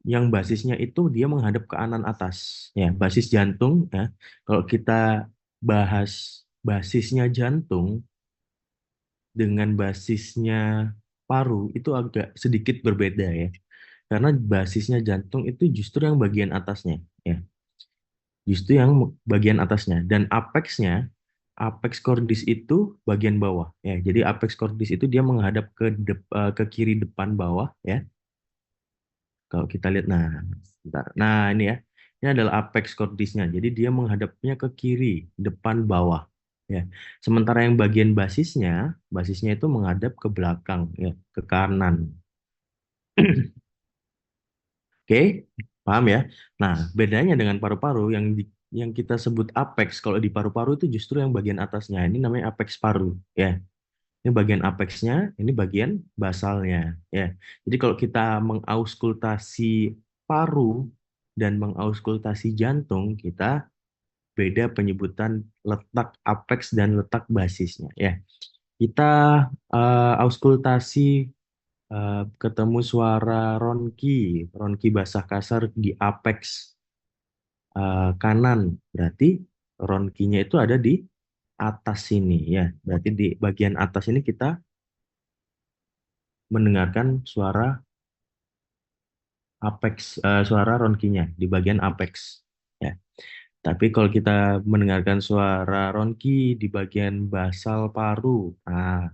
yang basisnya itu dia menghadap ke kanan atas. Ya, basis jantung ya. Kalau kita bahas basisnya jantung dengan basisnya paru itu agak sedikit berbeda ya. Karena basisnya jantung itu justru yang bagian atasnya ya. Justru yang bagian atasnya dan apex cordis itu bagian bawah ya. Jadi apex cordis itu dia menghadap ke kiri depan bawah ya. Kalau kita lihat, nah, sebentar. Nah ini ya, ini adalah apex cordisnya. Jadi dia menghadapnya ke kiri, depan, bawah. Ya. Sementara yang bagian basisnya itu menghadap ke belakang, ya, ke kanan. Oke, paham ya? Nah, bedanya dengan paru-paru yang kita sebut apex, kalau di paru-paru itu justru yang bagian atasnya. Ini namanya apex paru, ya. Ini bagian apexnya, ini bagian basalnya, ya. Jadi kalau kita mengauskultasi paru dan mengauskultasi jantung, kita beda penyebutan letak apex dan letak basisnya, ya. Kita auskultasi ketemu suara ronki, ronki basah kasar di apex kanan, berarti ronkinya itu ada di atas sini, ya. Berarti di bagian atas ini kita mendengarkan suara ronkinya di bagian apex ya. Tapi kalau kita mendengarkan suara ronki di bagian basal paru, nah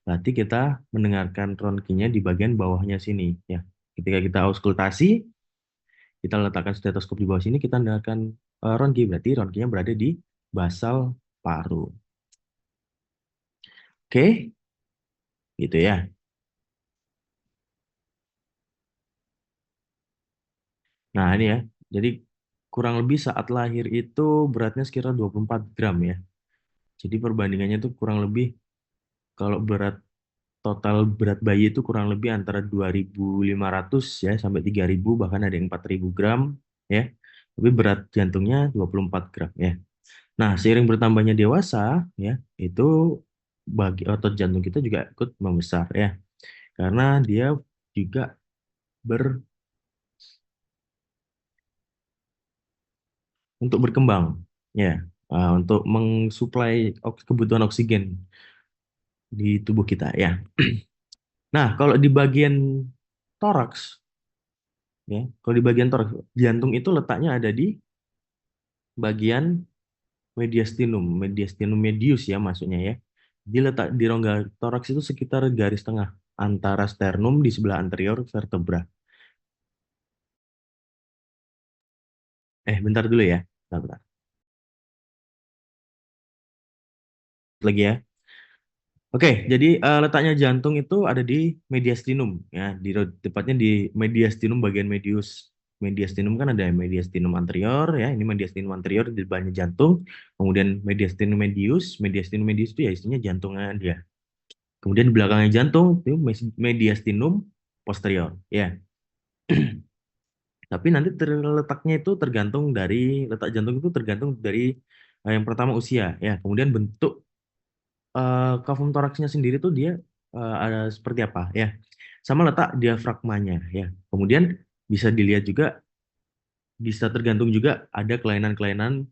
berarti kita mendengarkan ronkinya di bagian bawahnya sini ya. Ketika kita auskultasi, kita letakkan stetoskop di bawah sini, kita dengarkan ronki, berarti ronkinya berada di basal paru. Oke, gitu ya. Nah, ini ya. Jadi kurang lebih saat lahir itu beratnya sekitar 24 gram ya. Jadi perbandingannya itu kurang lebih kalau total berat bayi itu kurang lebih antara 2.500 ya sampai 3.000, bahkan ada yang 4.000 gram ya. Tapi berat jantungnya 24 gram ya. Nah, seiring bertambahnya dewasa ya, itu bagi otot jantung kita juga ikut membesar ya. Karena dia juga ber untuk berkembang ya, untuk mensuplai kebutuhan oksigen di tubuh kita ya. Nah, kalau di bagian toraks ya, kalau di bagian toraks, jantung itu letaknya ada di bagian mediastinum medius ya maksudnya ya. Dia letak di rongga toraks itu sekitar garis tengah antara sternum di sebelah anterior vertebra. Bentar dulu ya. Bentar, bentar. Lagi ya. Oke, jadi letaknya jantung itu ada di mediastinum ya, tepatnya di mediastinum bagian medius. Mediastinum kan ada mediastinum anterior ya, ini mediastinum anterior di depannya jantung, kemudian mediastinum medius itu ya isinya jantungnya dia. Kemudian di belakangnya jantung itu mediastinum posterior ya. Tapi nanti letaknya itu tergantung dari letak jantung itu tergantung dari yang pertama usia ya, kemudian bentuk kavum toraksnya sendiri tuh dia ada seperti apa ya, sama letak diafragmanya ya. Kemudian bisa dilihat juga, bisa tergantung juga ada kelainan-kelainan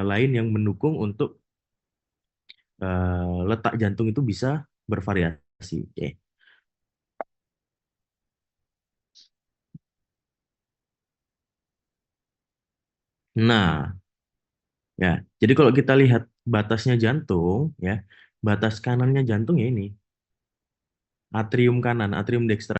lain yang mendukung untuk letak jantung itu bisa bervariasi ya. Nah ya, jadi kalau kita lihat batasnya jantung ya, batas kanannya jantung ya ini atrium kanan, atrium dextra.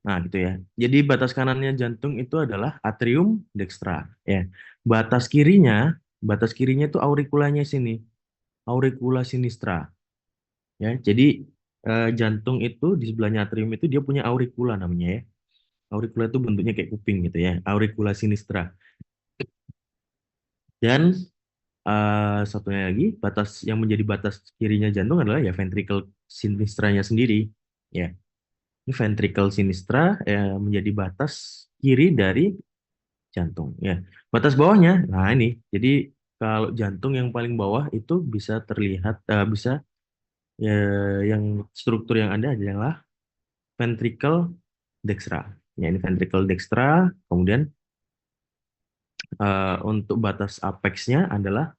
Nah, gitu ya. Jadi batas kanannya jantung itu adalah atrium dextra, ya. Batas kirinya, batas kirinya itu aurikulanya sini, auricula sinistra, ya. Jadi Jantung itu di sebelahnya atrium itu dia punya auricula namanya ya. Auricula itu bentuknya kayak kuping gitu ya. Auricula sinistra. Dan satunya lagi batas yang menjadi batas kirinya jantung adalah ya ventricle sinistranya sendiri. Ya, ini ventricle sinistra menjadi batas kiri dari jantung. Ya, batas bawahnya. Nah ini, jadi kalau jantung yang paling bawah itu bisa terlihat bisa ya, yang struktur yang ada adalah ventricle dextra. Ya, ini ventricle dextra. Kemudian untuk batas apexnya adalah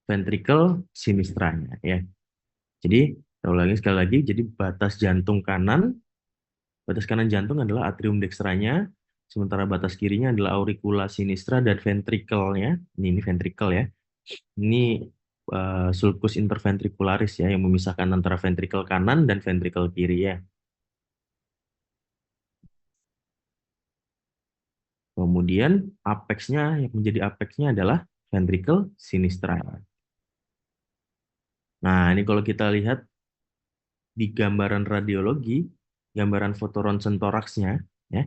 ventricle sinistranya. Ya, jadi saya ulangi sekali lagi. Jadi batas kanan jantung adalah atrium dextranya, sementara batas kirinya adalah auricula sinistra dan ventricle-nya. Ini ventricle ya. Ini sulcus interventricularis ya yang memisahkan antara ventricle kanan dan ventricle kiri ya. Kemudian yang menjadi apexnya adalah ventricle sinistra. Nah, ini kalau kita lihat di gambaran radiologi, gambaran foto ronsen toraksnya, ya,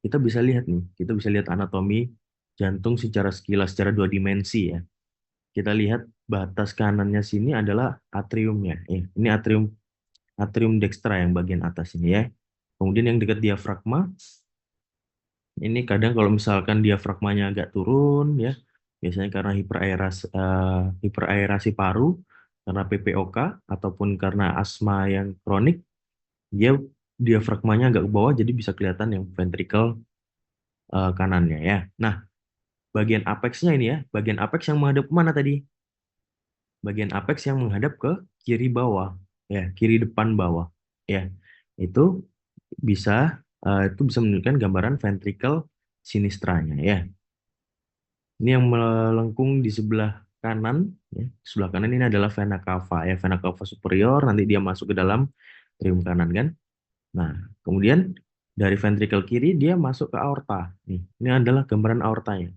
kita bisa lihat anatomi jantung secara sekilas, secara dua dimensi ya. Kita lihat batas kanannya sini adalah atriumnya. Ini atrium atrium dextra yang bagian atas ini ya. Kemudian yang dekat diafragma, ini kadang kalau misalkan diafragmanya agak turun ya, biasanya karena hiperaerasi paru, karena PPOK ataupun karena asma yang kronik, dia diafragmanya agak ke bawah jadi bisa kelihatan yang ventricle kanannya ya. Nah, bagian apexnya ini ya, bagian apex yang menghadap kemana tadi? Bagian apex yang menghadap ke kiri bawah, ya, kiri depan bawah, ya. Itu bisa itu bisa menunjukkan gambaran ventricle sinistranya ya. Ini yang melengkung di sebelah kanan, ya. Sebelah kanan ini adalah vena cava ya, vena cava superior. Nanti dia masuk ke dalam trium kanan kan. Nah, kemudian dari ventricle kiri dia masuk ke aorta. Nih, ini adalah gambaran aortanya.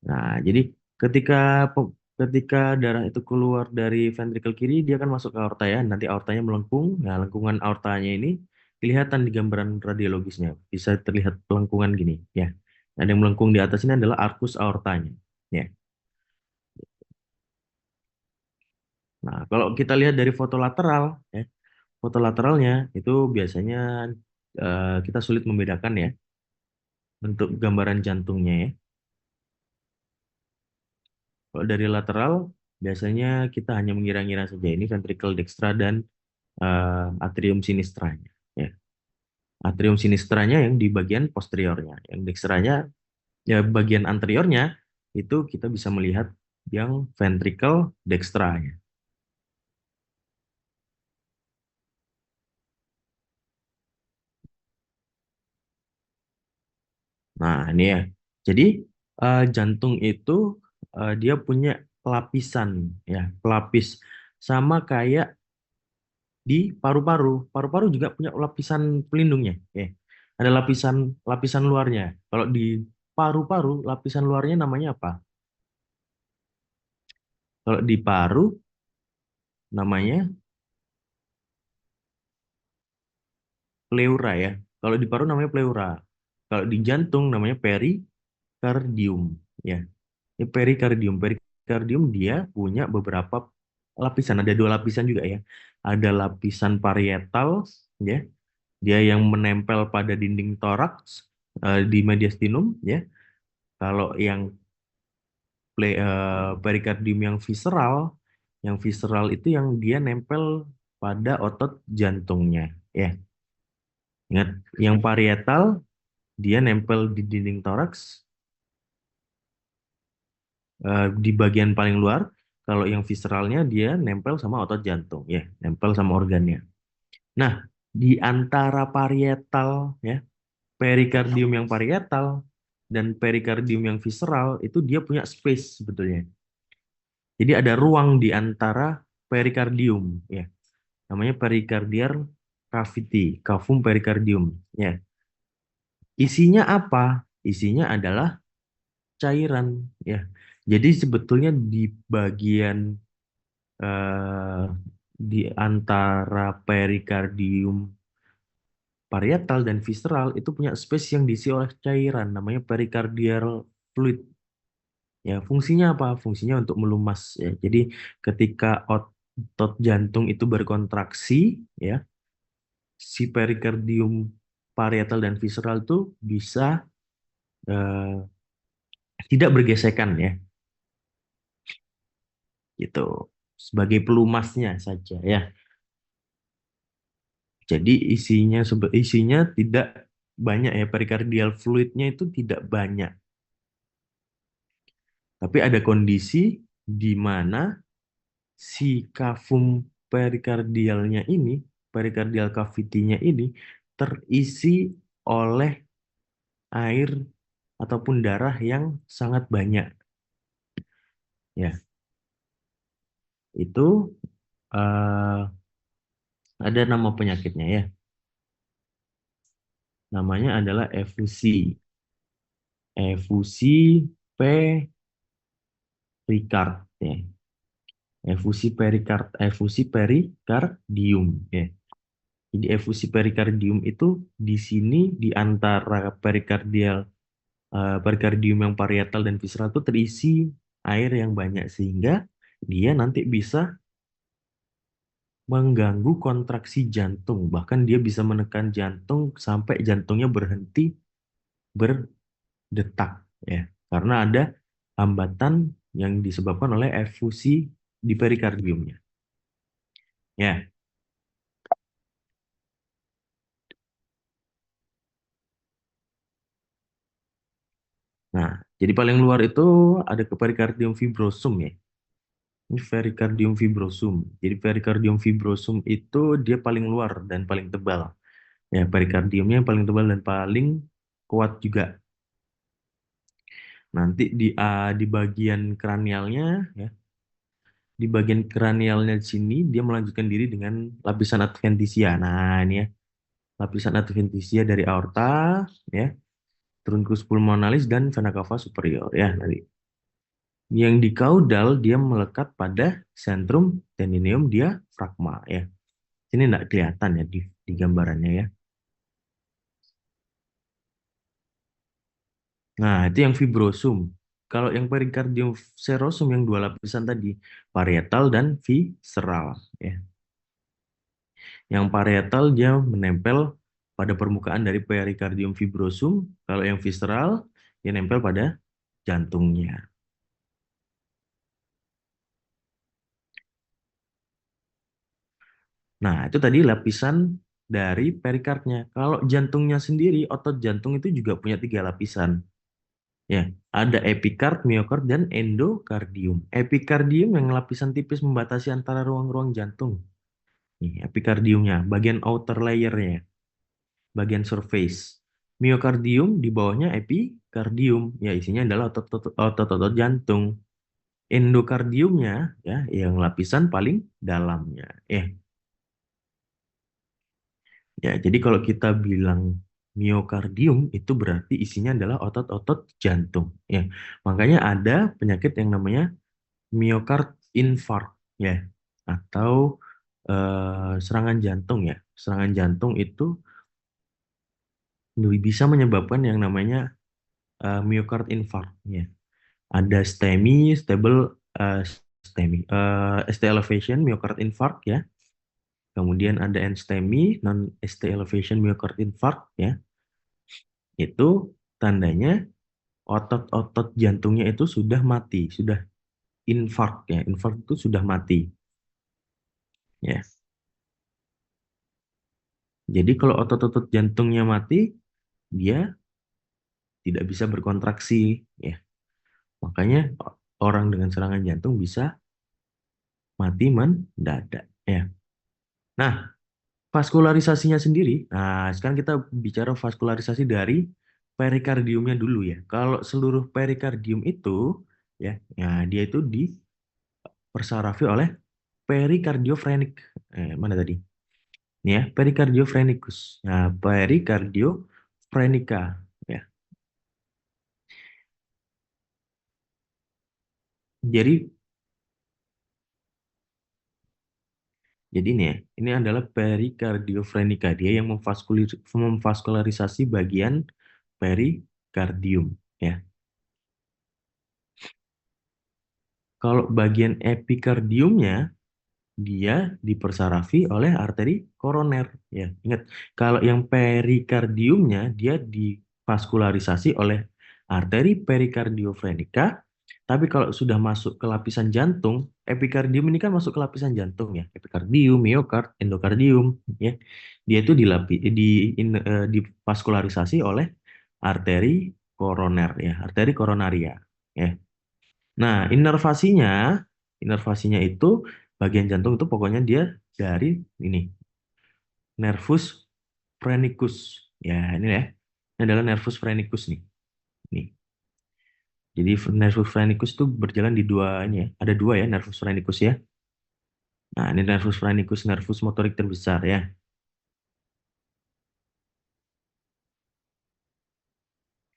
Nah, jadi ketika ketika darah itu keluar dari ventricle kiri, dia akan masuk ke aorta ya. Nanti aortanya melengkung. Nah, lengkungan aortanya ini kelihatan di gambaran radiologisnya. Bisa terlihat pelengkungan gini ya. Ada yang melengkung di atas ini adalah arcus aortanya. Ya. Nah, kalau kita lihat dari foto lateral, ya, foto lateralnya itu biasanya kita sulit membedakan ya bentuk gambaran jantungnya ya. Kalau dari lateral, biasanya kita hanya mengira-ngira saja ini ventricle dextra dan atrium sinistranya. Ya. Atrium sinistranya yang di bagian posteriornya, yang dextranya ya bagian anteriornya itu kita bisa melihat yang ventricle dextranya. Nah ini ya. Jadi jantung itu dia punya lapisan ya, pelapis sama kayak di paru-paru. Paru-paru juga punya lapisan pelindungnya. Ya. Ada lapisan lapisan luarnya. Kalau di paru-paru lapisan luarnya namanya apa? Kalau di paru namanya pleura ya. Kalau di paru namanya pleura. Kalau di jantung namanya perikardium ya. Ini perikardium. Perikardium dia punya beberapa lapisan. Ada dua lapisan juga ya. Ada lapisan parietal ya. Dia yang menempel pada dinding toraks di mediastinum ya. Kalau yang perikardium yang visceral itu yang dia nempel pada otot jantungnya ya. Ingat, yang parietal dia nempel di dinding toraks di bagian paling luar. Kalau yang visceralnya dia nempel sama otot jantung, ya, nempel sama organnya. Nah, di antara parietal, ya, perikardium yang parietal dan perikardium yang visceral itu dia punya space sebetulnya. Jadi ada ruang di antara perikardium, ya, namanya pericardial cavity, cavum pericardium, ya. Isinya apa? Isinya adalah cairan ya. Jadi sebetulnya di bagian eh, di antara perikardium parietal dan visceral itu punya space yang diisi oleh cairan namanya pericardial fluid. Ya, fungsinya apa? Fungsinya untuk melumas ya. Jadi ketika otot jantung itu berkontraksi ya, si perikardium parietal dan visceral itu bisa eh, tidak bergesekan ya, gitu. Sebagai pelumasnya saja ya. Jadi isinya tidak banyak ya, pericardial fluidnya itu tidak banyak. Tapi ada kondisi di mana si kafum perikardialnya ini, perikardial cavity-nya ini terisi oleh air ataupun darah yang sangat banyak. Ya, itu eh, ada nama penyakitnya ya. Namanya adalah efusi. Efusi perikard ya. Efusi perikardium ya. Jadi efusi perikardium itu di sini di antara perikardium yang parietal dan visceral itu terisi air yang banyak sehingga dia nanti bisa mengganggu kontraksi jantung. Bahkan dia bisa menekan jantung sampai jantungnya berhenti berdetak ya. Karena ada hambatan yang disebabkan oleh efusi di perikardiumnya. Ya. Nah, jadi paling luar itu ada ke pericardium fibrosum ya. Ini pericardium fibrosum. Jadi pericardium fibrosum itu dia paling luar dan paling tebal. Ya, perikardiumnya yang paling tebal dan paling kuat juga. Nanti di bagian kranialnya ya, di bagian kranialnya di sini dia melanjutkan diri dengan lapisan adventisia. Nah, ini ya, lapisan adventisia dari aorta ya, truncus pulmonalis dan vena cava superior ya. Nanti yang di kaudal dia melekat pada centrum tendineum diaphragma ya. Ini enggak kelihatan ya di gambarannya ya. Nah, itu yang fibrosum. Kalau yang pericardium serosum yang dua lapisan tadi, parietal dan visceral ya. Yang parietal dia menempel pada permukaan dari pericardium fibrosum, kalau yang visceral dia nempel pada jantungnya. Nah, itu tadi lapisan dari perikardnya. Kalau jantungnya sendiri, otot jantung itu juga punya tiga lapisan. Ya, ada epikard, miokard, dan endokardium. Epikardium yang lapisan tipis membatasi antara ruang-ruang jantung. Nih, epikardiumnya, bagian outer layernya, bagian surface. Miokardium di bawahnya epikardium, ya isinya adalah otot-otot jantung. Endokardiumnya, ya, yang lapisan paling dalamnya. Ya, jadi kalau kita bilang miokardium itu berarti isinya adalah otot-otot jantung. Ya, makanya ada penyakit yang namanya miokard infarct ya, atau serangan jantung ya. Serangan jantung itu bisa menyebabkan yang namanya myocard infarct ya. Ada eh, ST elevation myocard infarct ya. Kemudian ada NSTEMI non ST elevation myocard infarct ya. Itu tandanya otot-otot jantungnya itu sudah mati, sudah infark ya. Infark itu sudah mati ya. Jadi kalau otot-otot jantungnya mati, dia tidak bisa berkontraksi ya. Makanya orang dengan serangan jantung bisa mati mendadak ya. Nah, vaskularisasinya sendiri. Nah, sekarang kita bicara vaskularisasi dari perikardiumnya dulu ya. Kalau seluruh perikardium itu ya, ya dia itu dipersarafi oleh perikardiofrenik. Mana tadi? Ini ya, pericardiofrenicus. Nah, pericardiofrenica ya. Jadi Jadi ini ya, ini adalah perikardiofrenika. Dia yang memvaskularisasi bagian perikardium. Ya, kalau bagian epikardiumnya dia dipersarafi oleh arteri koroner. Ya, ingat, kalau yang perikardiumnya dia divaskularisasi oleh arteri perikardiofrenika. Tapi kalau sudah masuk ke lapisan jantung, epikardium ini kan masuk ke lapisan jantung ya, epikardium, miokard, endokardium, ya. Dia itu divaskularisasi oleh arteri koroner ya, arteri koronaria. Ya. Nah, inervasinya itu bagian jantung itu pokoknya dia dari ini, nervus phrenicus. Ya, ini ya. Ini adalah nervus phrenicus nih. Nih. Jadi nervus phrenicus itu berjalan di dua ini ya. Ada dua ya nervus phrenicus ya. Nah, ini nervus phrenicus, nervus motorik terbesar ya.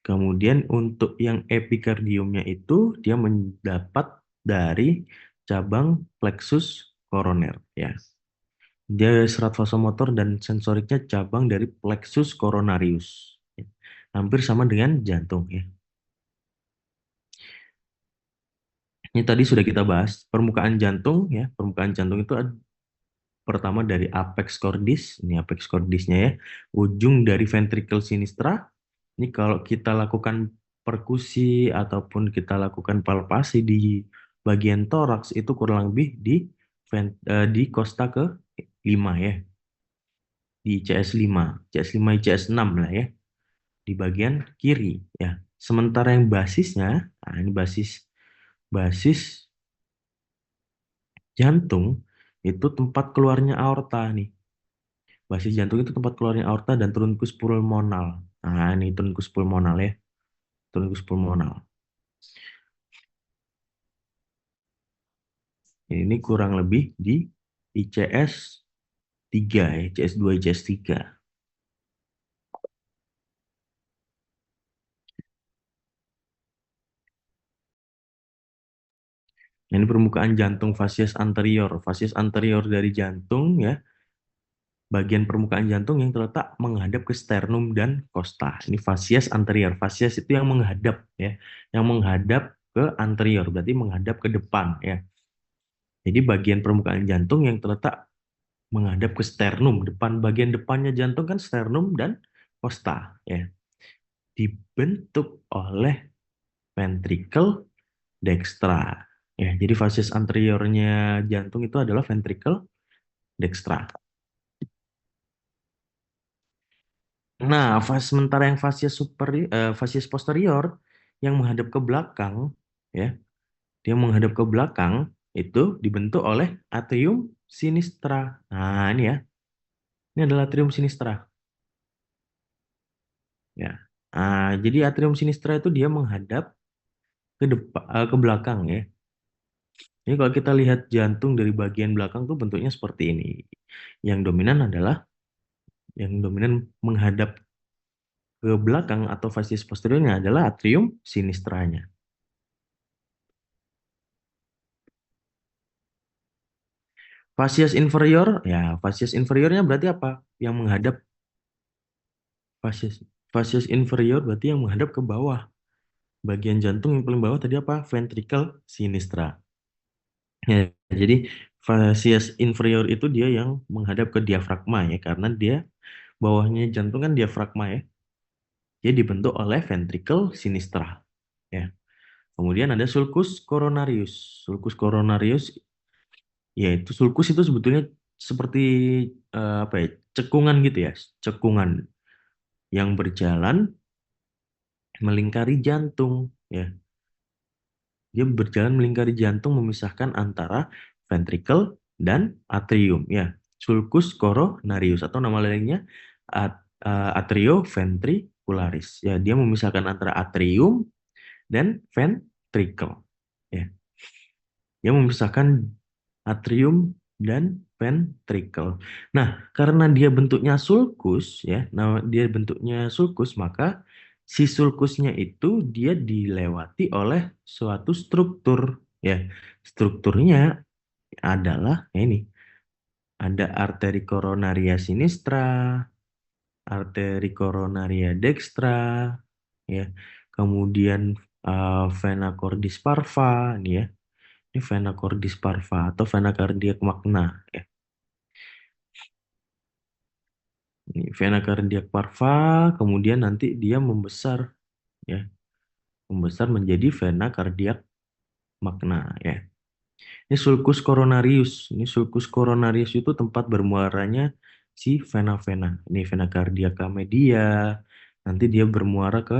Kemudian untuk yang epikardiumnya itu dia mendapat dari cabang plexus koroner ya. Dia serat vasomotor dan sensoriknya cabang dari plexus coronarius. Hampir sama dengan jantung ya. Ini tadi sudah kita bahas permukaan jantung ya. Permukaan jantung itu pertama dari apex cordis, ini apex cordisnya ya. Ujung dari ventricle sinistra. Ini kalau kita lakukan perkusi ataupun kita lakukan palpasi di bagian toraks itu kurang lebih di kosta ke 5 ya. Di CS5, CS5, CS6 lah ya. Di bagian kiri ya. Sementara yang basisnya, nah ini basis jantung itu tempat keluarnya aorta nih. Basis jantung itu tempat keluarnya aorta dan trunkus pulmonal. Nah, ini trunkus pulmonal ya. Trunkus pulmonal. Ini kurang lebih di ICS 3 ya, ICS 2, ICS 3. Ini permukaan jantung fasies anterior. Fasies anterior dari jantung ya, bagian permukaan jantung yang terletak menghadap ke sternum dan costa. Ini fasies anterior. Fasies itu yang menghadap ya, yang menghadap ke anterior, berarti menghadap ke depan ya. Jadi bagian permukaan jantung yang terletak menghadap ke sternum, bagian depannya jantung kan sternum dan costa ya. Dibentuk oleh ventricle dextra. Ya, jadi fasies anteriornya jantung itu adalah ventricle dextra. Nah, sementara yang fasies posterior yang menghadap ke belakang, ya, dia menghadap ke belakang itu dibentuk oleh atrium sinistra. Nah, ini ya, ini adalah atrium sinistra. Ya, jadi atrium sinistra itu dia menghadap ke depan, ke belakang ya. Ini kalau kita lihat jantung dari bagian belakang tuh bentuknya seperti ini. Yang dominan adalah yang dominan menghadap ke belakang atau facies posteriornya adalah atrium sinistranya. Facies inferiornya berarti apa? Yang menghadap facies facies inferior berarti yang menghadap ke bawah. Bagian jantung yang paling bawah tadi apa? Ventricle sinistra. Ya, jadi facies inferior itu dia yang menghadap ke diafragma ya, karena dia bawahnya jantung kan diafragma ya. Dia dibentuk oleh ventricle sinistra. Ya. Kemudian ada sulcus coronarius. Sulcus coronarius yaitu sulcus itu sebetulnya seperti apa ya? Cekungan gitu ya, cekungan yang berjalan melingkari jantung ya. Dia berjalan melingkari jantung memisahkan antara ventricle dan atrium ya. Sulcus coronarius atau nama lainnya atrioventricularis. Ya, dia memisahkan antara atrium dan ventricle. Ya. Dia memisahkan atrium dan ventricle. Nah, karena dia bentuknya sulcus ya, nah dia bentuknya sulcus maka si sulcusnya itu dia dilewati oleh suatu struktur ya. Strukturnya adalah ini ada arteri koronaria sinistra, arteri koronaria dextra, ya. Kemudian vena cordis parva, nih ya. Ini vena cordis parva atau vena cardiac magna, ya. Ini vena cardiac parva, kemudian nanti dia membesar, ya, membesar menjadi vena cardiac magna, ya. Ini sulcus coronarius. Ini sulcus coronarius itu tempat bermuaranya si vena-vena. Ini vena cardiaca media. Nanti dia bermuara ke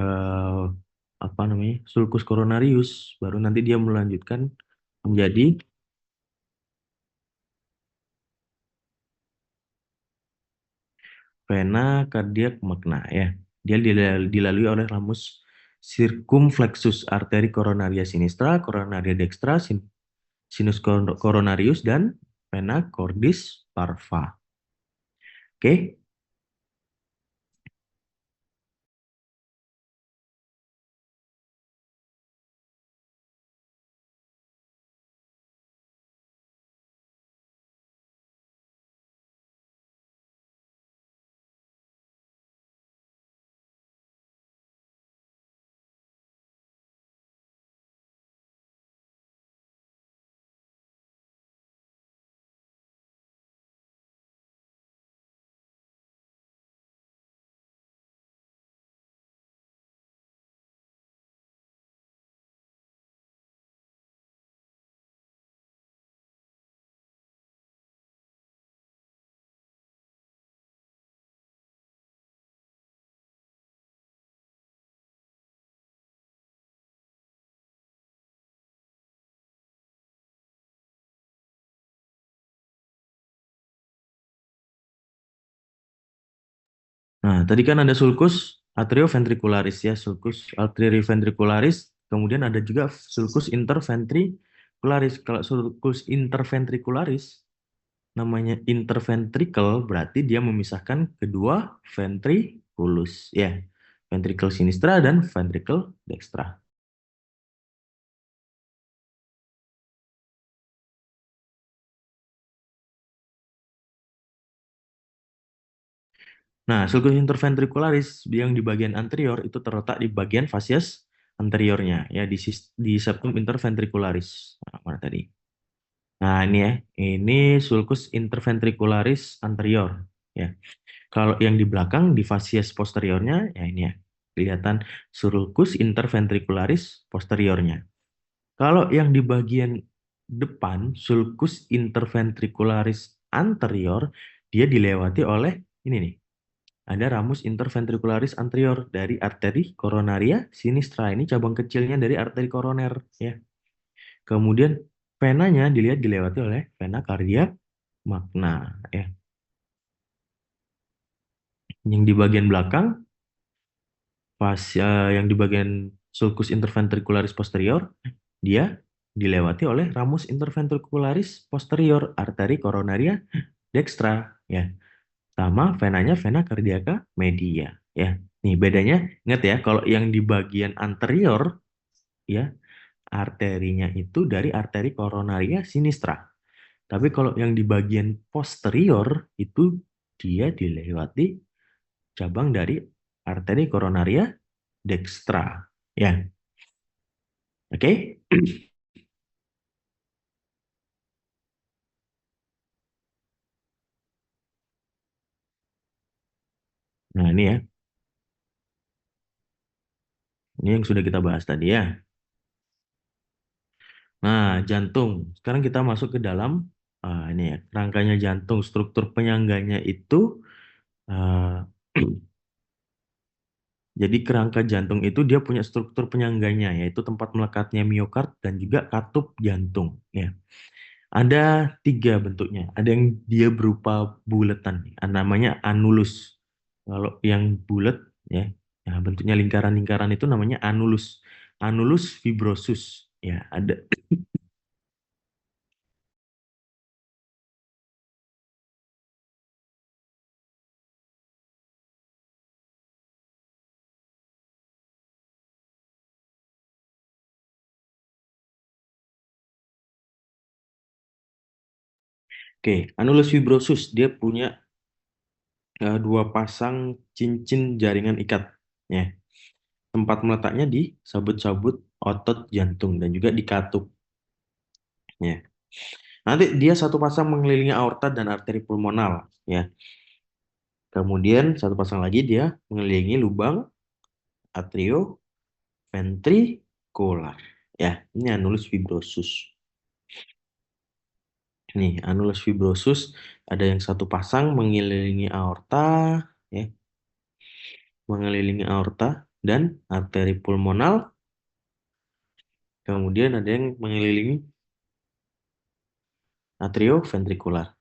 eh, apa namanya? Sulcus coronarius. Baru nanti dia melanjutkan menjadi vena cardiac magna, ya. Dia dilalui oleh ramus circumflexus arteri coronaria sinistra, coronaria dextra, sinus coronarius dan vena cordis parva. Oke. Nah, tadi kan ada sulcus atrioventricularis, ya, sulcus atrioventricularis, kemudian ada juga sulcus interventricularis. Kalau sulcus interventricularis namanya interventricle, berarti dia memisahkan kedua ventriculus, ya. Ventricle sinistra dan ventricle dextra. Nah, sulcus interventricularis yang di bagian anterior itu terletak di bagian facies anteriornya, ya, di septum interventricularis. Nah, mana tadi? Nah, ini ya, ini sulcus interventricularis anterior, ya. Kalau yang di belakang di facies posteriornya, ya ini ya, kelihatan sulcus interventricularis posteriornya. Kalau yang di bagian depan, sulcus interventricularis anterior, dia dilewati oleh ini nih. Ada ramus interventricularis anterior dari arteri koronaria sinistra. Ini cabang kecilnya dari arteri koroner, ya. Kemudian venanya dilihat dilewati oleh vena cardiac magna, ya. Yang di bagian belakang, yang di bagian sulcus interventricularis posterior, dia dilewati oleh ramus interventricularis posterior arteri koronaria dextra, ya. Sama venanya vena cardiaca media, ya. Nih bedanya, ingat ya, kalau yang di bagian anterior, ya, arterinya itu dari arteri koronaria sinistra. Tapi kalau yang di bagian posterior itu dia dilewati cabang dari arteri koronaria dextra. Ya, oke? Nah, ini ya. Ini yang sudah kita bahas tadi, ya. Nah, jantung. Sekarang kita masuk ke dalam ini ya, rangkanya jantung. Struktur penyangganya itu ah, jadi kerangka jantung itu dia punya struktur penyangganya, yaitu tempat melekatnya miokard dan juga katup jantung, ya. Ada tiga bentuknya. Ada yang dia berupa bulatan, namanya anulus. Kalau yang bulat, ya, ya, bentuknya lingkaran-lingkaran itu namanya anulus. Anulus fibrosus. Ya, ada. Oke, anulus fibrosus dia punya dua pasang cincin jaringan ikat. Ya, tempat meletaknya di sabut-sabut otot jantung dan juga di katup. Ya. Nanti dia satu pasang mengelilingi aorta dan arteri pulmonal. Ya. Kemudian satu pasang lagi dia mengelilingi lubang atrioventrikular. Ya, ini anulus fibrosus. Nih, anulus fibrosus ada yang satu pasang mengelilingi aorta, ya, mengelilingi aorta dan arteri pulmonal. Kemudian ada yang mengelilingi atrioventrikular.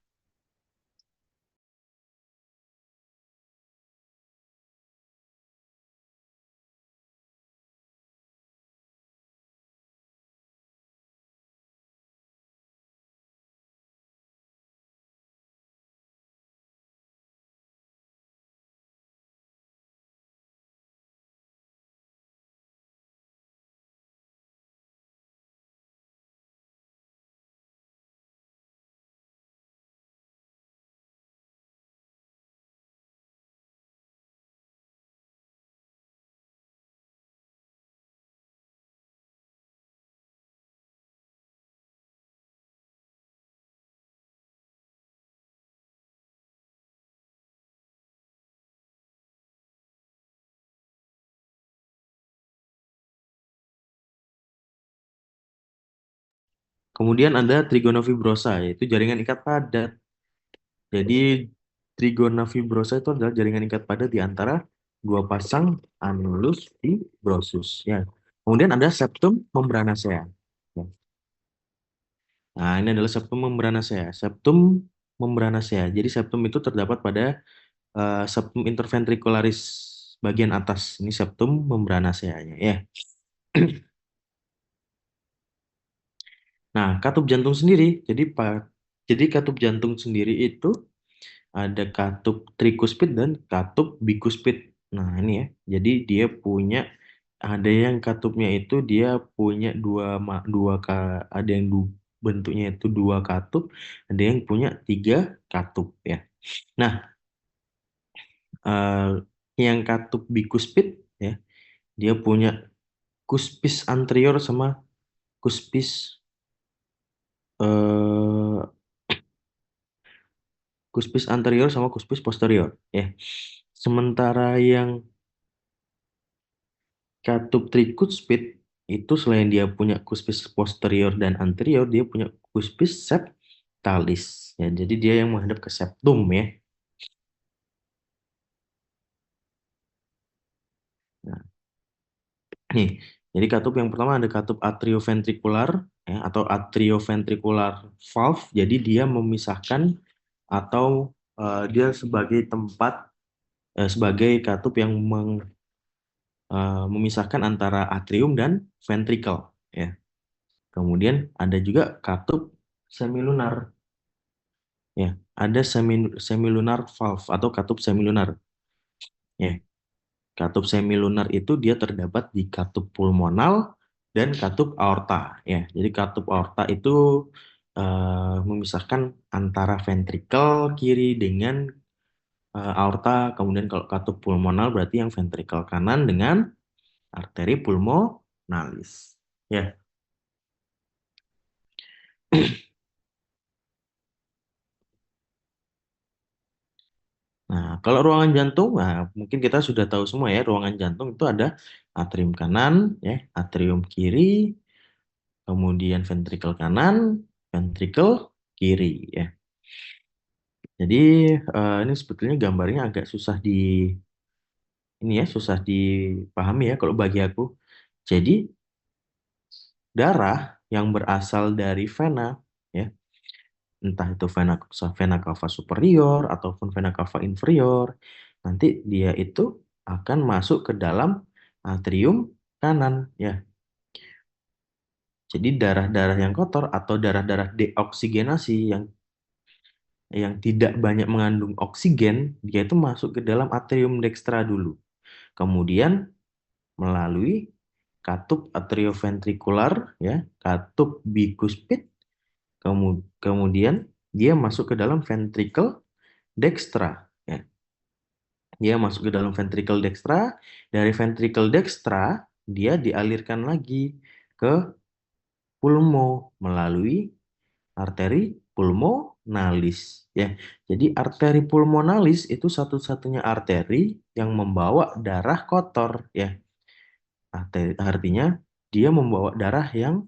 Kemudian ada trigonofibrosa, yaitu jaringan ikat padat. Jadi trigonofibrosa itu adalah jaringan ikat padat di antara dua pasang anulus fibrosus. Ya. Kemudian ada septum membranacea. Ya. Nah, ini adalah septum membranacea. Septum membranacea. Jadi septum itu terdapat pada septum interventricularis bagian atas. Ini septum membranaceanya. Ya. Nah, katup jantung sendiri. Jadi katup jantung sendiri itu ada katup trikuspid dan katup bikuspid. Nah, ini ya. Jadi dia punya ada yang katupnya itu dia punya ada yang bentuknya itu dua katup, ada yang punya tiga katup ya. Nah, eh, yang katup bikuspid ya, dia punya kuspis anterior sama kuspis eh, kuspis anterior sama kuspis posterior ya. Sementara yang katup tricuspid itu selain dia punya kuspis posterior dan anterior, dia punya kuspis septalis. Ya, jadi dia yang menghadap ke septum ya. Nah, nih, jadi katup yang pertama ada katup atrioventrikular ya, atau atrioventricular valve. Jadi dia memisahkan atau dia sebagai tempat sebagai katup yang memisahkan antara atrium dan ventricle ya. Kemudian ada juga katup semilunar ya. Ada semilunar valve atau katup semilunar ya. Katup semilunar itu dia terdapat di katup pulmonal dan katup aorta ya. Jadi katup aorta itu memisahkan antara ventrikel kiri dengan aorta. Kemudian kalau katup pulmonal berarti yang ventrikel kanan dengan arteri pulmonalis. Ya. Nah, kalau ruangan jantung, nah mungkin kita sudah tahu semua ya, ruangan jantung itu ada atrium kanan, ya, atrium kiri, kemudian ventrikel kanan, ventrikel kiri, ya. Jadi ini sebetulnya gambarnya agak susah ini ya, susah dipahami ya kalau bagi aku. Jadi darah yang berasal dari vena, ya, entah itu vena cava superior ataupun vena cava inferior, nanti dia itu akan masuk ke dalam atrium kanan ya. Jadi darah-darah yang kotor atau darah-darah deoksigenasi yang tidak banyak mengandung oksigen, dia itu masuk ke dalam atrium dextra dulu. Kemudian melalui katup atrioventrikular ya, katup bikuspid, kemudian dia masuk ke dalam ventricle dextra. Ya. Dia masuk ke dalam ventricle dextra. Dari ventricle dextra, dia dialirkan lagi ke pulmo melalui arteri pulmonalis. Ya, jadi arteri pulmonalis itu satu-satunya arteri yang membawa darah kotor. Ya, artinya dia membawa darah yang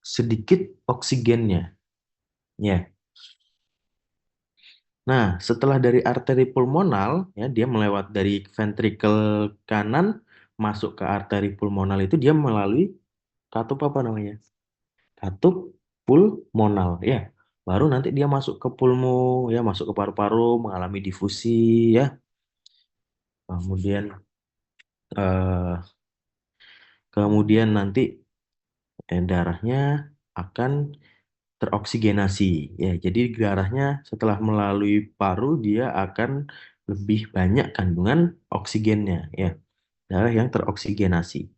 sedikit oksigennya. Ya. Nah, setelah dari arteri pulmonal, ya dia melewat dari ventrikel kanan masuk ke arteri pulmonal itu dia melalui katup apa namanya? Katup pulmonal, ya. Baru nanti dia masuk ke pulmo, ya masuk ke paru-paru, mengalami difusi, ya. Kemudian eh, kemudian nanti darahnya akan teroksigenasi. Ya, jadi darahnya setelah melalui paru dia akan lebih banyak kandungan oksigennya, ya. Darah yang teroksigenasi.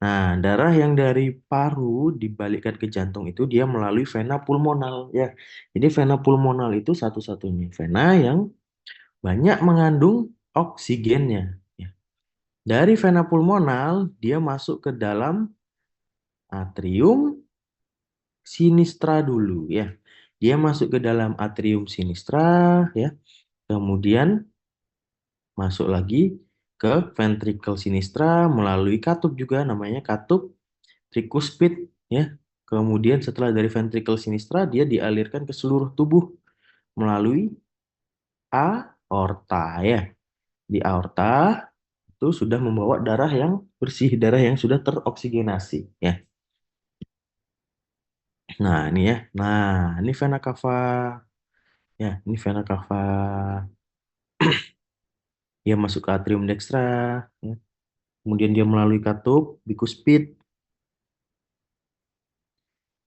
Nah, darah yang dari paru dibalikkan ke jantung itu dia melalui vena pulmonal, ya. Jadi vena pulmonal itu satu-satunya vena yang banyak mengandung oksigennya, ya. Dari vena pulmonal dia masuk ke dalam atrium sinistra dulu, ya. Dia masuk ke dalam atrium sinistra, ya. Kemudian masuk lagi ke ventricle sinistra melalui katup juga namanya katup tricuspid, ya. Kemudian setelah dari ventricle sinistra dia dialirkan ke seluruh tubuh melalui aorta, ya. Di aorta itu sudah membawa darah yang bersih, darah yang sudah teroksigenasi, ya. Nah, ini ya. Nah, ini vena cava. Ya, ini vena cava. Dia masuk ke atrium dextra, ya. Kemudian dia melalui katup bicuspid,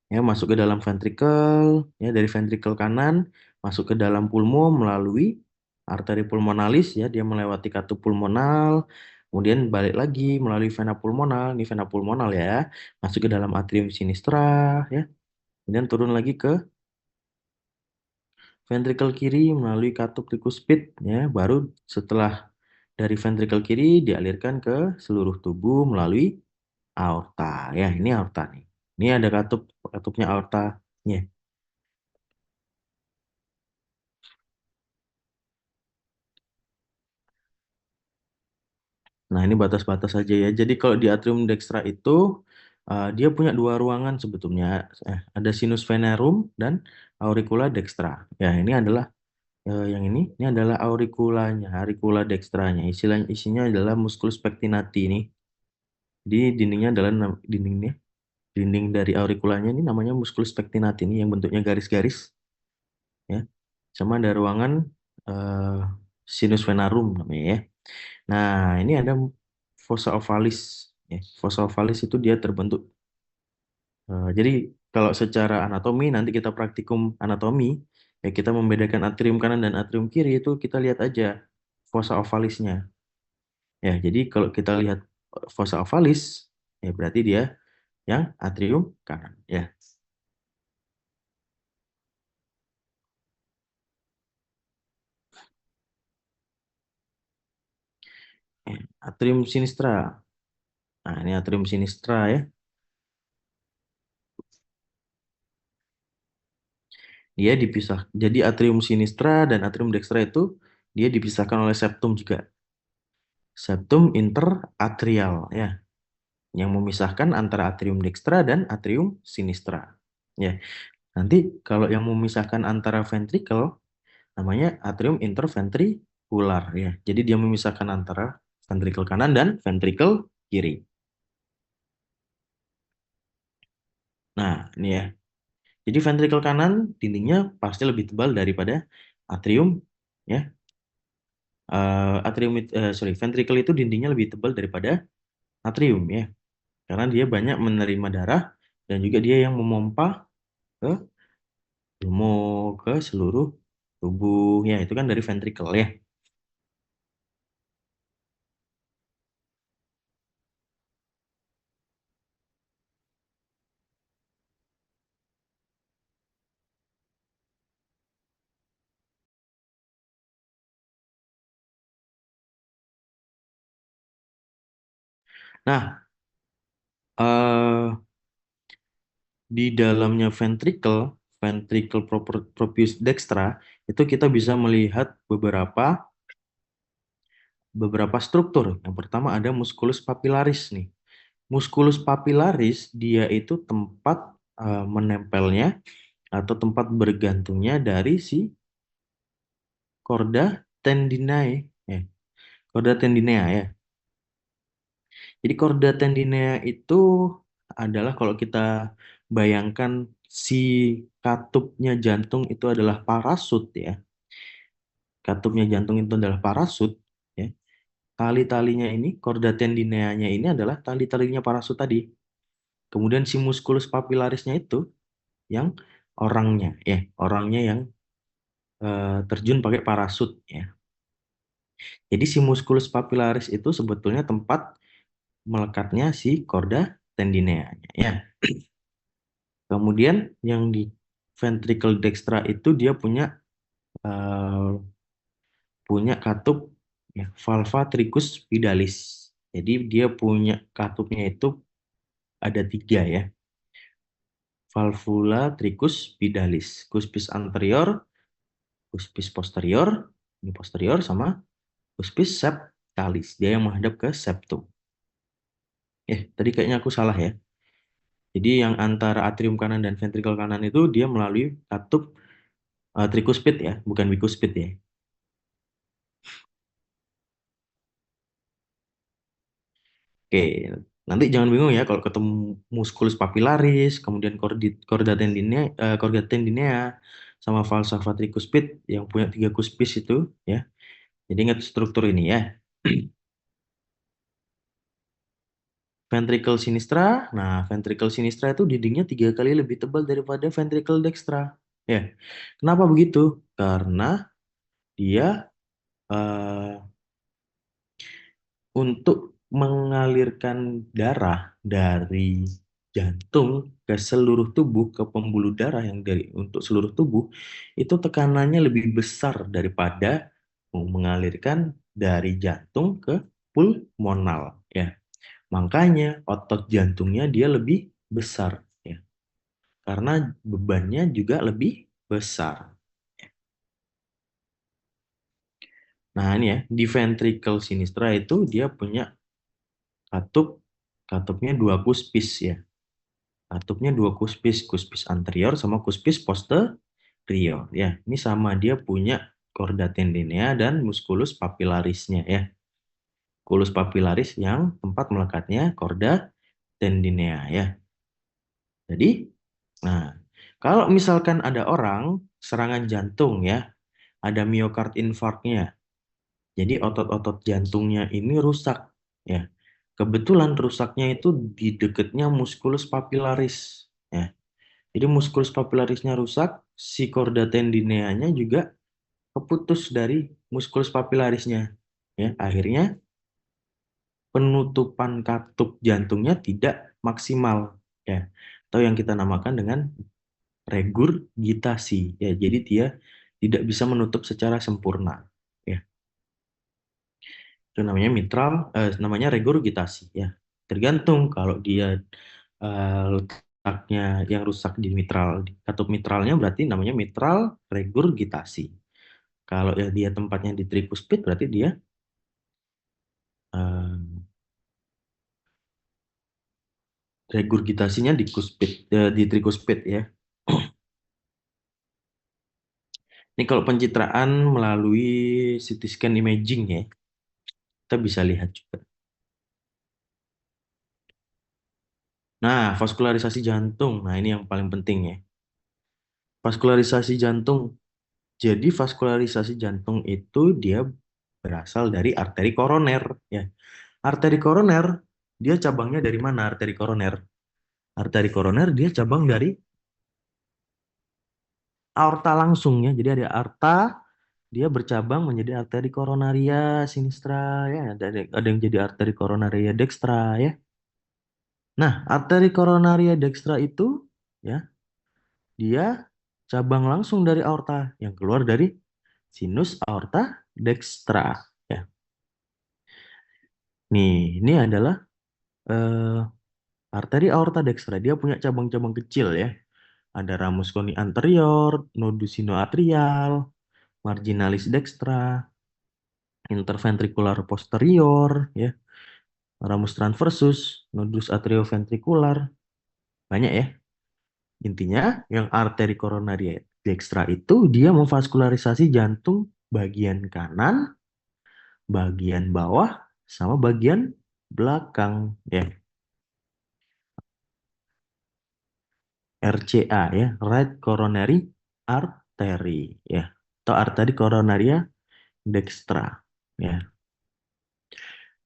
ya masuk ke dalam ventricle, ya dari ventricle kanan masuk ke dalam pulmo melalui arteri pulmonalis, ya dia melewati katup pulmonal, kemudian balik lagi melalui vena pulmonal, ini vena pulmonal ya, masuk ke dalam atrium sinistra, ya kemudian turun lagi ke ventricle kiri melalui katup tricuspid, ya baru setelah dari ventricle kiri dialirkan ke seluruh tubuh melalui aorta, ya ini aorta nih, ini ada katupnya aorta, ya. Nah, ini batas-batas saja ya. Jadi kalau di atrium dextra itu dia punya dua ruangan sebetulnya. Ada sinus venerum dan auricula dextra. Ya, ini adalah yang ini adalah auriculanya, auricula dextranya. Isinya adalah musculus pectinati ini. Jadi dindingnya adalah dindingnya, dinding dari auriculanya ini namanya musculus pectinati ini yang bentuknya garis-garis, ya. Sama ada ruangan eh, sinus venerum namanya ya. Nah, ini ada fossa ovalis. Ya, fossa ovalis itu dia terbentuk. Jadi kalau secara anatomi nanti kita praktikum anatomi, ya kita membedakan atrium kanan dan atrium kiri itu kita lihat aja fossa ovalisnya. Ya, jadi kalau kita lihat fossa ovalis, ya berarti dia yang atrium kanan. Ya, atrium sinistra. Nah, ini atrium sinistra ya. Dia dipisah. Jadi atrium sinistra dan atrium dextra itu dia dipisahkan oleh septum juga. Septum interatrial ya, yang memisahkan antara atrium dextra dan atrium sinistra. Ya, nanti kalau yang memisahkan antara ventricle namanya atrium interventricular ya. Jadi dia memisahkan antara ventricle kanan dan ventricle kiri. Nah, ini ya. Jadi ventricle kanan dindingnya pasti lebih tebal daripada atrium ya. Ventricle itu dindingnya lebih tebal daripada atrium ya. Karena dia banyak menerima darah dan juga dia yang memompa ke ilmu ke seluruh tubuh ya itu kan dari ventricle ya. Nah, eh, di dalamnya ventricle, ventricle proprius dextra, itu kita bisa melihat beberapa struktur. Yang pertama ada musculus papillaris nih. Musculus papillaris dia itu tempat menempelnya atau tempat bergantungnya dari si chorda tendinae. Eh, chorda tendinea ya. Jadi chorda tendinea itu adalah kalau kita bayangkan si katupnya jantung itu adalah parasut ya. Katupnya jantung itu adalah parasut ya. Tali-talinya ini, chorda tendineanya ini adalah tali-talinya parasut tadi. Kemudian si musculus papillarisnya itu yang orangnya yang terjun pakai parasut ya. Jadi si musculus papillaris itu sebetulnya tempat melekatnya si chorda tendineanya ya. Kemudian yang di ventricle dextra itu dia eh, punya katup ya, valva tricus pidalis. Jadi dia punya katupnya itu ada tiga ya. Valvula tricus pidalis, cuspis anterior, cuspis posterior, ini posterior sama cuspis septalis. Dia yang menghadap ke septum. Tadi kayaknya aku salah ya. Jadi yang antara atrium kanan dan ventrikel kanan itu dia melalui katup tricuspid ya, bukan bicuspid ya. Oke, nanti jangan bingung ya kalau ketemu musculus papillaris, kemudian chorda tendinea, sama falsafah tricuspid yang punya tiga cuspis itu ya. Jadi ingat struktur ini ya. Ventricle sinistra, nah ventricle sinistra itu dindingnya tiga kali lebih tebal daripada ventricle dextra. Ya, kenapa begitu? Karena dia eh, untuk mengalirkan darah dari jantung ke seluruh tubuh, ke pembuluh darah yang dari untuk seluruh tubuh, itu tekanannya lebih besar daripada mengalirkan dari jantung ke pulmonal ya. Makanya otot jantungnya dia lebih besar ya. Karena bebannya juga lebih besar. Nah, ini ya, di ventricle sinistra itu dia punya katup, katupnya dua kuspis ya. Katupnya dua kuspis, kuspis anterior sama kuspis posterior ya. Ini sama dia punya chorda tendinea dan musculus papillarisnya ya. Musculus papillaris yang tempat melekatnya chorda tendinea ya. Jadi, nah, kalau misalkan ada orang serangan jantung ya, ada miokard infarktnya. Jadi otot-otot jantungnya ini rusak ya. Kebetulan rusaknya itu di dekatnya musculus papillaris ya. Jadi musculus papillarisnya rusak, si chorda tendineanya juga keputus dari musculus papillarisnya. Ya, akhirnya penutupan katup jantungnya tidak maksimal ya. Atau yang kita namakan dengan regurgitasi ya. Jadi dia tidak bisa menutup secara sempurna ya. Itu namanya regurgitasi ya. Tergantung kalau dia letaknya yang rusak di mitral, di katup mitralnya berarti namanya mitral regurgitasi. Kalau ya dia tempatnya di tricuspid berarti dia eh, regurgitasinya di tricuspid ya. Ini kalau pencitraan melalui CT scan imaging ya, kita bisa lihat juga. Nah, vaskularisasi jantung. Nah, ini yang paling penting ya. Vaskularisasi jantung. Jadi vaskularisasi jantung itu dia berasal dari arteri koroner ya. Arteri koroner dia cabangnya dari mana arteri koroner? Arteri koroner dia cabang dari aorta langsung ya. Jadi ada aorta, dia bercabang menjadi arteri koronaria sinistra ya. Ada yang jadi arteri koronaria dextra ya. Nah, arteri koronaria dextra itu ya, dia cabang langsung dari aorta yang keluar dari sinus aorta dextra ya. Nih, ini adalah eh, arteri aorta dextra dia punya cabang-cabang kecil ya. Ada ramus coni anterior, nodus sinoatrial, marginalis dextra, interventricular posterior, ya, ramus transversus, nodus atrioventricular, banyak ya. Intinya, yang arteri koronari dextra itu dia memvaskularisasi jantung bagian kanan, bagian bawah, sama bagian belakang, ya. RCA ya, right coronary artery ya, atau arteri koronaria dextra ya.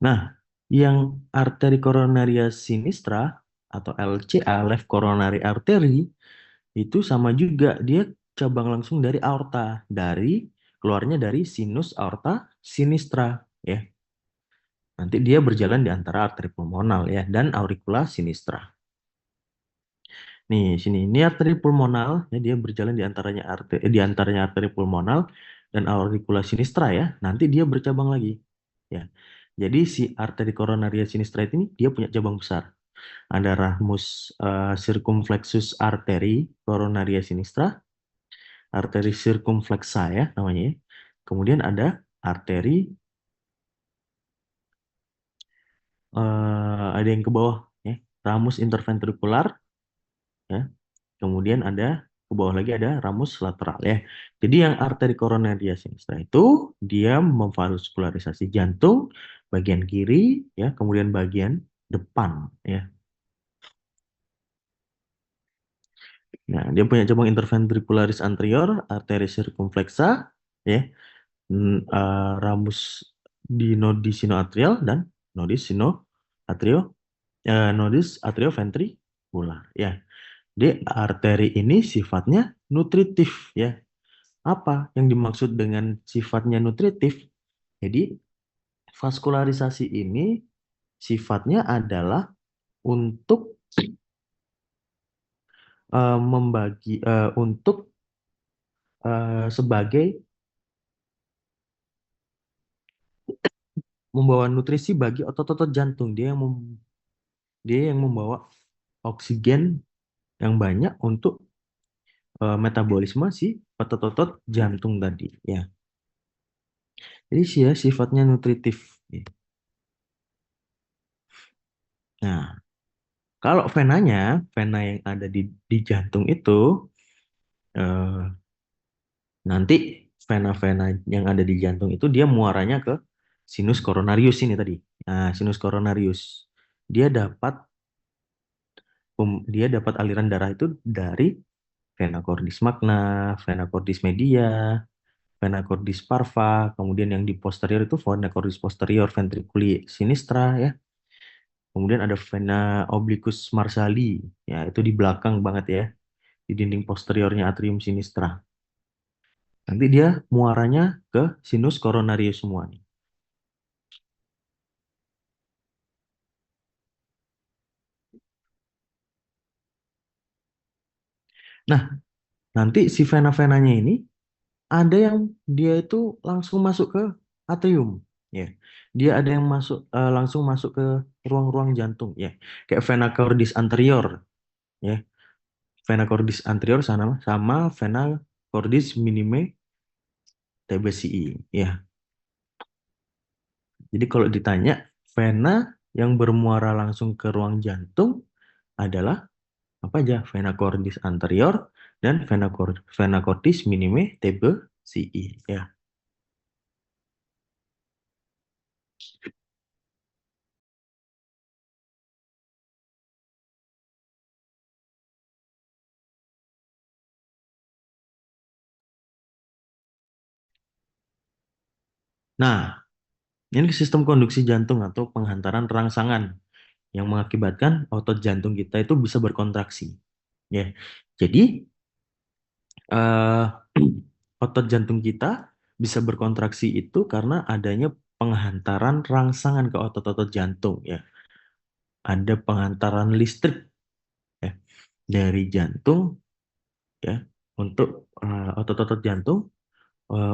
Nah, yang arteri koronaria sinistra atau LCA, left coronary artery, itu sama juga dia cabang langsung dari aorta, keluarnya dari sinus aorta sinistra ya. Nanti dia berjalan di antara arteri pulmonal ya dan auricula sinistra. Nih, sini. Ini arteri pulmonal, ya, dia berjalan di antaranya arteri pulmonal dan auricula sinistra ya. Nanti dia bercabang lagi. Ya. Jadi si arteri koronaria sinistra ini dia punya cabang besar. Ada ramus circumflexus arteri koronaria sinistra, arteri circumflexa ya namanya, ya. Kemudian ada arteri ada yang ke bawah ya, ramus interventricular ya. Kemudian ada ke bawah lagi ada ramus lateral ya. Jadi yang arteri koronaria sinistra itu dia memvaskularisasi jantung bagian kiri ya, kemudian bagian depan ya. Nah, dia punya cabang interventricularis anterior, arteri circumflexa ya, ramus di nodus sinoatrial dan nodus sinoatrio nodus atrioventricular ya. Di arteri ini sifatnya nutritif ya. Apa yang dimaksud dengan sifatnya nutritif? Jadi, vaskularisasi ini sifatnya adalah untuk sebagai membawa nutrisi bagi otot-otot jantung. Dia yang membawa oksigen yang banyak untuk metabolisme si otot-otot jantung tadi ya. Jadi sih ya sifatnya nutritif. Nah, kalau vena yang ada di jantung itu eh, nanti vena-vena yang ada di jantung itu dia muaranya ke sinus coronarius ini tadi. Nah, sinus coronarius dia dapat dia dapat aliran darah itu dari vena cordis magna, vena cordis media, vena cordis parva, kemudian yang di posterior itu vena cordis posterior ventriculi sinistra ya. Kemudian ada vena obliquus marsali, ya itu di belakang banget ya, di dinding posteriornya atrium sinistra. Nanti dia muaranya ke sinus coronarius semua nih. Nah, nanti si vena-venanya ini ada yang dia itu langsung masuk ke atrium, ya. Dia ada yang langsung masuk ke ruang-ruang jantung, ya. Kayak vena cordis anterior, ya. Vena cordis anterior sama vena cordis minime TBCI, ya. Jadi kalau ditanya vena yang bermuara langsung ke ruang jantung adalah apa aja? Vena cordis anterior dan vena cordis minime TBCI, ya. Nah, ini sistem konduksi jantung atau penghantaran rangsangan yang mengakibatkan otot jantung kita itu bisa berkontraksi. Ya, jadi eh, otot jantung kita bisa berkontraksi itu karena adanya penghantaran rangsangan ke otot-otot jantung. Ya, ada penghantaran listrik ya dari jantung ya untuk otot-otot jantung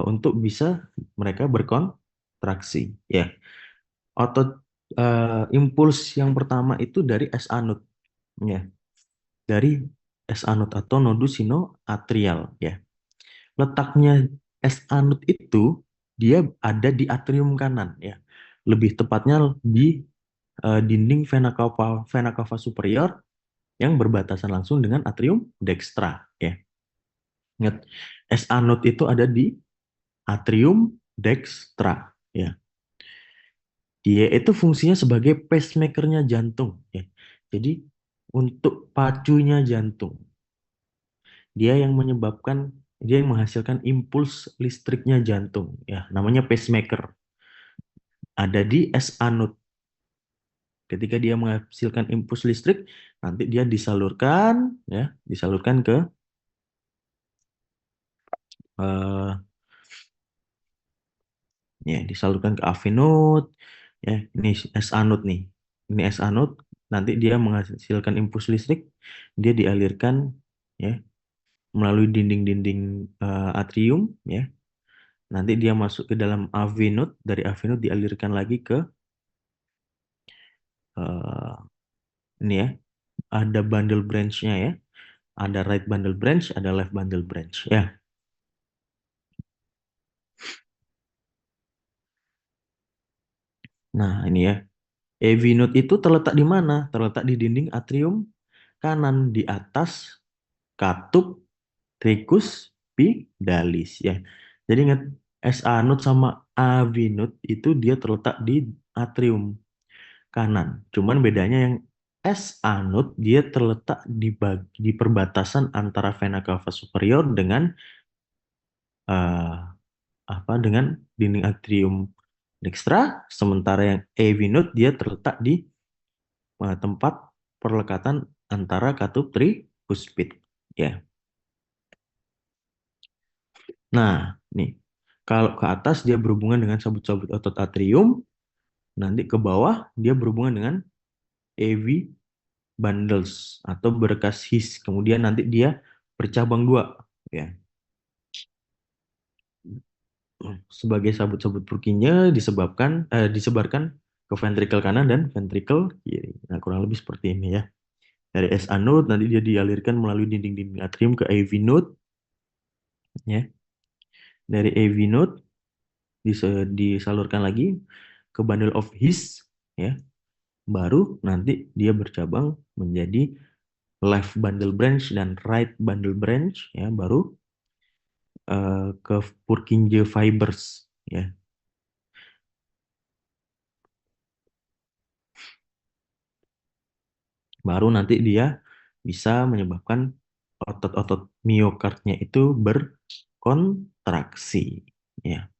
untuk bisa mereka berkontraksi. Ya, otot Impuls yang pertama itu dari S anode, ya, dari S anode atau nodus sinoatrial, ya. Letaknya S anode itu dia ada di atrium kanan, ya. Lebih tepatnya di dinding vena cava superior yang berbatasan langsung dengan atrium dextra, ya. Ingat, S anode itu ada di atrium dextra, ya. Dia itu fungsinya sebagai pacemakernya jantung, ya. Jadi untuk pacunya jantung, dia yang menyebabkan, dia yang menghasilkan impuls listriknya jantung, ya. Namanya pacemaker. Ada di S anode. Ketika dia menghasilkan impuls listrik, nanti dia disalurkan, ya, disalurkan ke eh, ya, disalurkan ke AV node, ya. Ini S anode nih. Ini S anode, nanti dia menghasilkan impuls listrik, dia dialirkan, ya, melalui dinding-dinding atrium, ya. Nanti dia masuk ke dalam AV node, dari AV node dialirkan lagi ke eh, ini, ya, ada bundle branch-nya, ya. Ada right bundle branch, ada left bundle branch, ya. Nah, ini, ya. AV node itu terletak di mana? Terletak di dinding atrium kanan, di atas katup tricus pidalis, ya. Jadi ingat, SA node sama AV node itu dia terletak di atrium kanan. Cuman bedanya yang SA node dia terletak di perbatasan antara vena cava superior dengan eh, apa, dengan dinding atrium dextra, sementara yang AV node dia terletak di tempat perlekatan antara katup tricuspid, ya. Nah, nih, kalau ke atas dia berhubungan dengan sabut-sabut otot atrium, nanti ke bawah dia berhubungan dengan AV bundles atau berkas His. Kemudian nanti dia bercabang dua, ya. Sebagai sabut-sabut Purkinje disebarkan ke ventrikel kanan dan ventrikel kiri. Nah, kurang lebih seperti ini, ya. Dari SA node nanti dia dialirkan melalui dinding-dinding atrium ke AV node, ya. Dari AV node disalurkan lagi ke bundle of His, ya. Baru nanti dia bercabang menjadi left bundle branch dan right bundle branch, ya. Baru ke Purkinje fibers, ya. Baru nanti dia bisa menyebabkan otot-otot miokardnya itu berkontraksi, ya.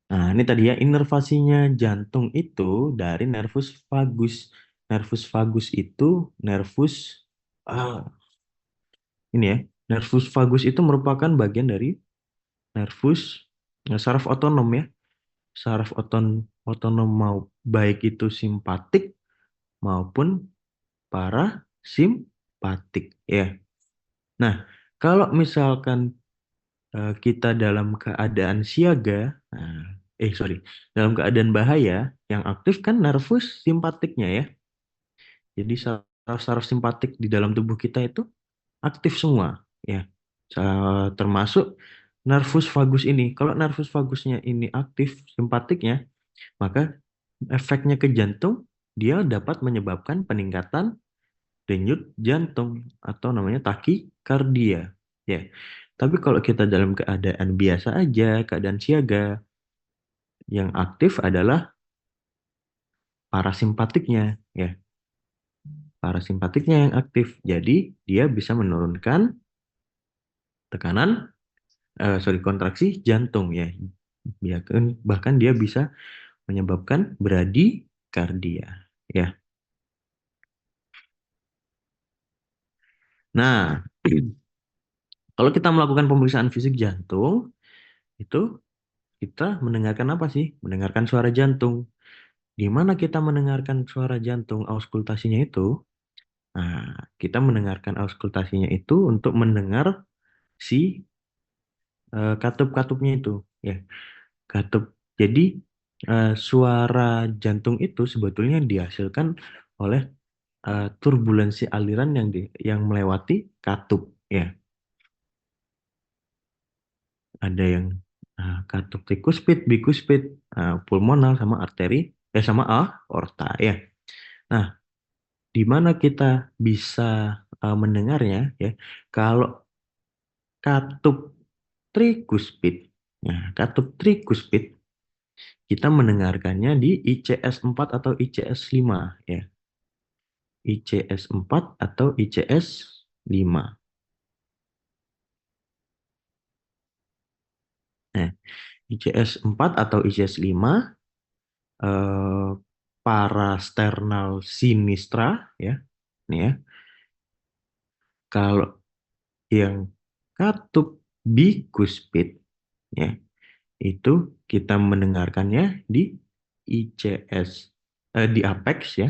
Nah, ini tadi, ya, inervasinya jantung itu dari nervus vagus. Nervus vagus itu nervus ah, ini, ya. Nervus vagus itu merupakan bagian dari nervus saraf otonom, ya. Saraf otonom mau baik itu simpatik maupun parasimpatik, ya. Nah, kalau misalkan kita dalam keadaan siaga, nah, sorry, dalam keadaan bahaya, yang aktif kan nervus simpatiknya, ya. Jadi saraf-saraf simpatik di dalam tubuh kita itu aktif semua, ya. Termasuk nervus vagus ini. Kalau nervus vagusnya ini aktif simpatiknya, maka efeknya ke jantung, dia dapat menyebabkan peningkatan denyut jantung atau namanya takikardia, ya. Tapi kalau kita dalam keadaan biasa aja, keadaan siaga, yang aktif adalah parasimpatiknya, ya. Parasimpatiknya yang aktif. Jadi dia bisa menurunkan tekanan, sorry, kontraksi jantung, ya. Bahkan dia bisa menyebabkan bradikardia, ya. Nah, kalau kita melakukan pemeriksaan fisik jantung, itu kita mendengarkan apa sih? Mendengarkan suara jantung. Di mana kita mendengarkan suara jantung, auskultasinya itu? Nah, kita mendengarkan auskultasinya itu untuk mendengar si katup-katupnya itu, ya. Katup. Jadi Suara jantung itu sebetulnya dihasilkan oleh turbulensi aliran yang melewati katup, ya. Ada yang katup trikuspid, bikuspid, pulmonal, sama arteri, sama aorta, ya. Nah, di mana kita bisa mendengarnya, ya? Kalau katup trikuspid, katup trikuspid kita mendengarkannya di ICS 4 atau ICS 5, ya. ICS 4 atau ICS 5. Nah, ICS 4 atau ICS 5, eh, parasternal sinistra, ya. Nih ya. Kalau yang katup bikuspid, ya, itu kita mendengarkannya di ICS, di apex, ya,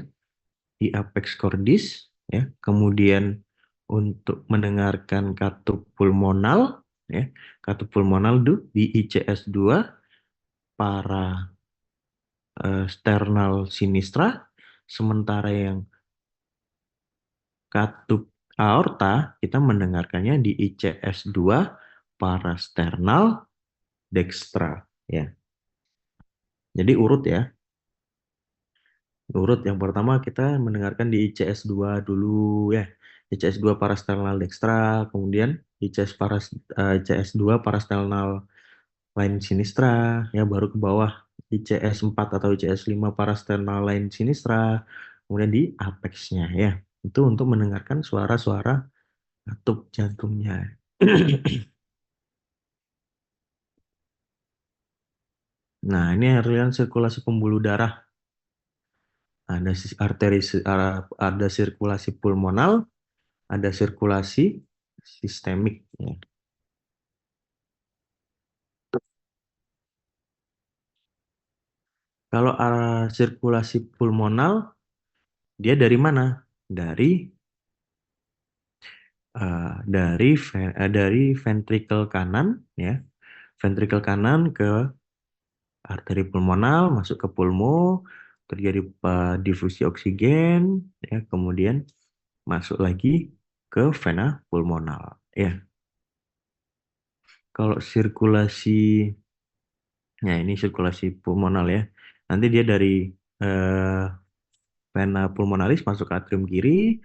di apex cordis, ya. Kemudian untuk mendengarkan katup pulmonal, ya, katup pulmonal di ICS 2, para sternal sinistra, sementara yang katup aorta kita mendengarkannya di ICS 2, parasternal dextra, ya. Jadi urut, ya. Urut yang pertama kita mendengarkan di ICS 2 dulu, ya. ICS 2 parasternal dextra, kemudian ICS 2 parasternal line sinistra, ya, baru ke bawah ICS 4 atau ICS 5 parasternal line sinistra, kemudian di apexnya, ya. Itu untuk mendengarkan suara-suara katup jantungnya. Nah, ini aliran sirkulasi pembuluh darah. Ada ada sirkulasi pulmonal, ada sirkulasi sistemik, ya. Kalau sirkulasi pulmonal, dia dari mana? Dari dari ventrikel kanan, ya. Ventrikel kanan ke arteri pulmonal, masuk ke pulmo, terjadi difusi oksigen, ya, kemudian masuk lagi ke vena pulmonal, ya. Kalau sirkulasi, ya, ini sirkulasi pulmonal, ya. Nanti dia dari eh, vena pulmonalis masuk ke atrium kiri,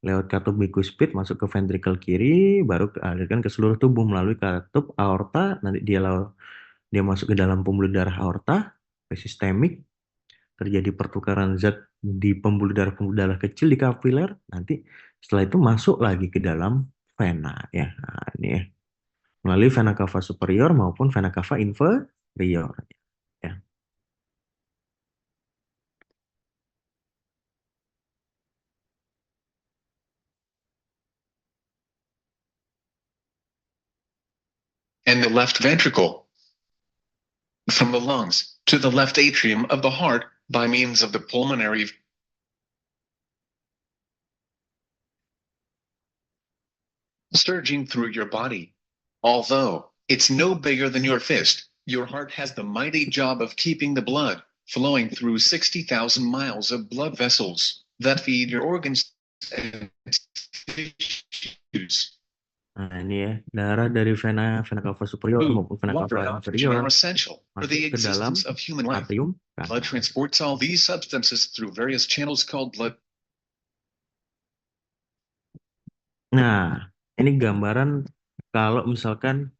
lewat katup bikuspid masuk ke ventrikel kiri, baru alirkan ke seluruh tubuh melalui katup aorta, nanti dia masuk ke dalam pembuluh darah aorta, ke sistemik, terjadi pertukaran zat di pembuluh darah kecil di kapiler, nanti setelah itu masuk lagi ke dalam vena, ya. Nah, ini, ya, melalui vena cava superior maupun vena cava inferior, ya. And the left ventricle, from the lungs to the left atrium of the heart by means of the pulmonary surging through your body. Although it's no bigger than your fist, your heart has the mighty job of keeping the blood flowing through 60,000 miles of blood vessels that feed your organs and tissues. Nah, ini, ya, darah dari vena cava superior Food, maupun vena cava water, and oxygen inferior are essential for masuk the ke dalam existence of human life. atrium Blood kanan. transports all these substances through various channels called blood. Nah, ini gambaran kalau misalkan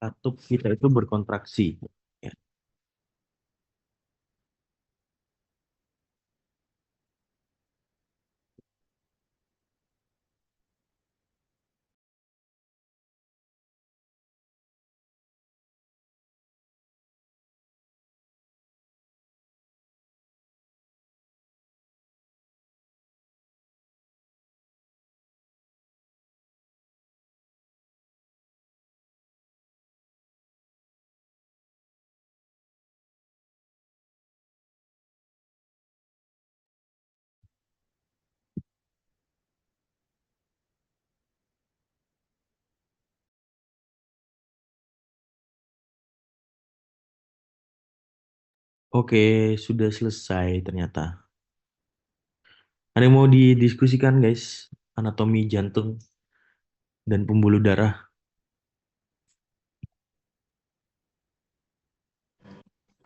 katup kita itu berkontraksi, ya. Oke, sudah selesai ternyata. Ada yang mau didiskusikan, guys? Anatomi jantung dan pembuluh darah.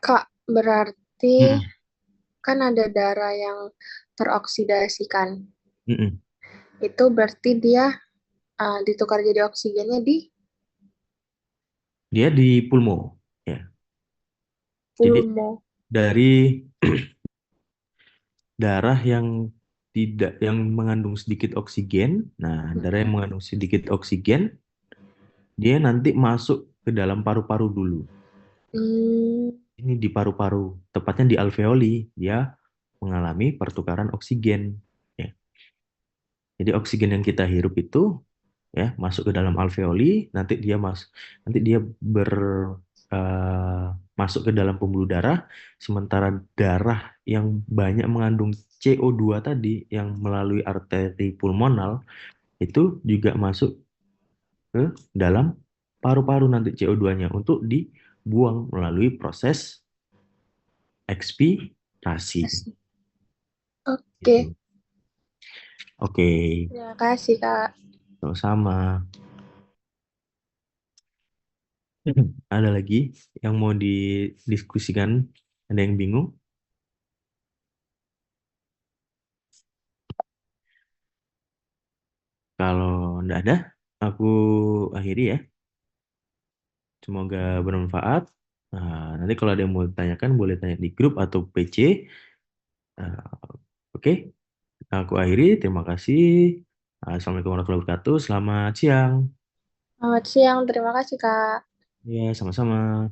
Kak, berarti Mm-mm. kan ada darah yang teroksidasikan. Mm-mm. Itu berarti dia ditukar jadi oksigennya di Dia di pulmo, ya. Jadi pulmo. dari darah yang tidak yang mengandung sedikit oksigen, nah darah yang Mm-mm. mengandung sedikit oksigen, dia nanti masuk ke dalam paru-paru dulu. Hmm, Ini di paru-paru, tepatnya di alveoli, dia mengalami pertukaran oksigen. Ya. Jadi oksigen yang kita hirup itu ya masuk ke dalam alveoli, nanti dia ber eh, masuk ke dalam pembuluh darah, sementara darah yang banyak mengandung CO2 tadi yang melalui arteri pulmonal itu juga masuk ke dalam paru-paru nanti CO2-nya untuk dibuang melalui proses ekspirasi. oke. Gitu. Oke, Terima kasih, Kak. sama-sama. Ada lagi yang mau didiskusikan? Ada yang bingung? Kalau enggak ada, aku akhiri ya. Semoga bermanfaat. Nah, nanti kalau ada yang mau tanyakan, boleh tanya di grup atau PC. Nah, oke, aku akhiri. Terima kasih. Assalamualaikum warahmatullahi wabarakatuh. Selamat siang. Selamat siang, terima kasih, Kak. Ya, sama-sama.